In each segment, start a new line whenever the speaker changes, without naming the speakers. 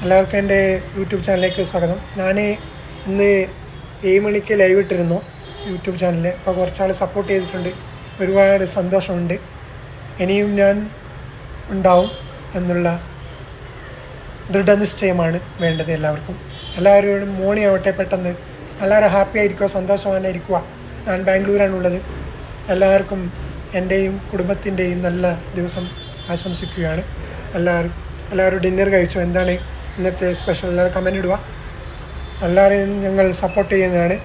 എല്ലാവർക്കും എൻ്റെ യൂട്യൂബ് ചാനലിലേക്ക് സ്വാഗതം. ഞാൻ ഇന്ന് 7 മണിക്ക് ലൈവ് ഇട്ടിരുന്നു യൂട്യൂബ് ചാനലിൽ. അപ്പോൾ കുറച്ചാൾ സപ്പോർട്ട് ചെയ്തിട്ടുണ്ട്, ഒരുപാട് സന്തോഷമുണ്ട്. ഇനിയും ഞാൻ ഉണ്ടാവും എന്നുള്ള ദൃഢനിശ്ചയമാണ് വേണ്ടത് എല്ലാവർക്കും. എല്ലാവരോടും മോർണിംഗ് ആവട്ടെ, പെട്ടെന്ന് എല്ലാവരും ഹാപ്പി ആയിരിക്കുക, സന്തോഷവാനായിരിക്കുക. ഞാൻ ബാംഗ്ലൂരാണുള്ളത്. എല്ലാവർക്കും എൻ്റെയും കുടുംബത്തിൻ്റെയും നല്ല ദിവസം ആശംസിക്കുകയാണ്. എല്ലാവരും ഡിന്നർ കഴിച്ചു. എന്താണ് ഇന്നത്തെ സ്പെഷ്യൽ? എല്ലാവരും കമൻ്റ് ഇടുക. എല്ലാവരെയും ഞങ്ങൾ സപ്പോർട്ട് ചെയ്യുന്നതാണ്.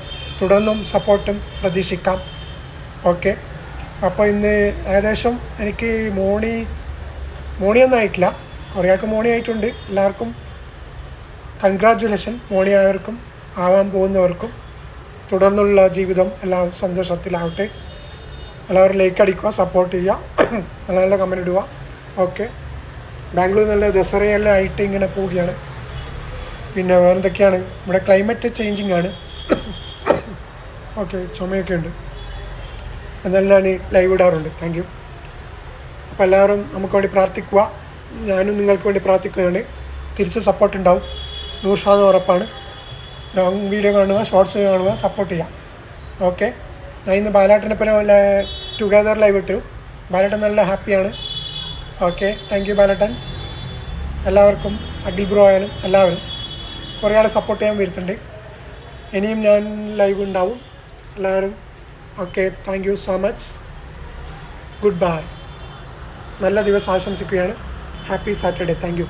തുടർന്നും സപ്പോർട്ടും പ്രതീക്ഷിക്കാം. ഓക്കെ, അപ്പോൾ ഇന്ന് ഏകദേശം എനിക്ക് മോണിയൊന്നും ആയിട്ടില്ല, കുറേയൊക്കെ മോണി ആയിട്ടുണ്ട്. എല്ലാവർക്കും കൺഗ്രാജുലേഷൻ. മോണി ആയവർക്കും ആവാൻ പോകുന്നവർക്കും തുടർന്നുള്ള ജീവിതം എല്ലാം സന്തോഷത്തിലാവട്ടെ. എല്ലാവരും ലൈക്ക് അടിക്കുക, സപ്പോർട്ട് ചെയ്യുക, നല്ല നല്ല കമൻ്റ് ഇടുക. ഓക്കെ, ബാംഗ്ലൂർ നല്ല ദസറയെല്ലാം ആയിട്ട് ഇങ്ങനെ പോവുകയാണ്. പിന്നെ വേറെന്തൊക്കെയാണ്, ഇവിടെ ക്ലൈമറ്റ് ചേഞ്ചിങ് ആണ്. ഓക്കെ, ചുമയൊക്കെ ഉണ്ട്, എന്നാലും ഞാൻ ലൈവ് ഇടാറുണ്ട്. Thank you. അപ്പോൾ എല്ലാവരും നമുക്ക് വേണ്ടി പ്രാർത്ഥിക്കുക. ഞാനും നിങ്ങൾക്ക് വേണ്ടി പ്രാർത്ഥിക്കുകയാണ്. തിരിച്ച് സപ്പോർട്ട് ഉണ്ടാവും, 100% ഉറപ്പാണ്. ലോങ് വീഡിയോ കാണുക, ഷോർട്സ് കാണുക, സപ്പോർട്ട് ചെയ്യുക. ഓക്കെ, ഞാൻ ഇന്ന് ബാലാട്ടനെ പരം ടുഗദർ ലൈവ് ഇട്ടു. ബാലാട്ടൻ നല്ല ഹാപ്പിയാണ്. ഓക്കെ, താങ്ക് യു ബാലട്ടൻ. എല്ലാവർക്കും അഖിൽ ബ്രോ ആയാലും എല്ലാവരും കുറേ ആളെ സപ്പോർട്ട് ചെയ്യാൻ വരുത്തുന്നുണ്ട്. ഇനിയും ഞാൻ ലൈവ് ഉണ്ടാവും. എല്ലാവരും okay, thank you so much. Good bye. നല്ല ദിവസം ആശംസിക്കുകയാണ്. Happy Saturday. Thank you.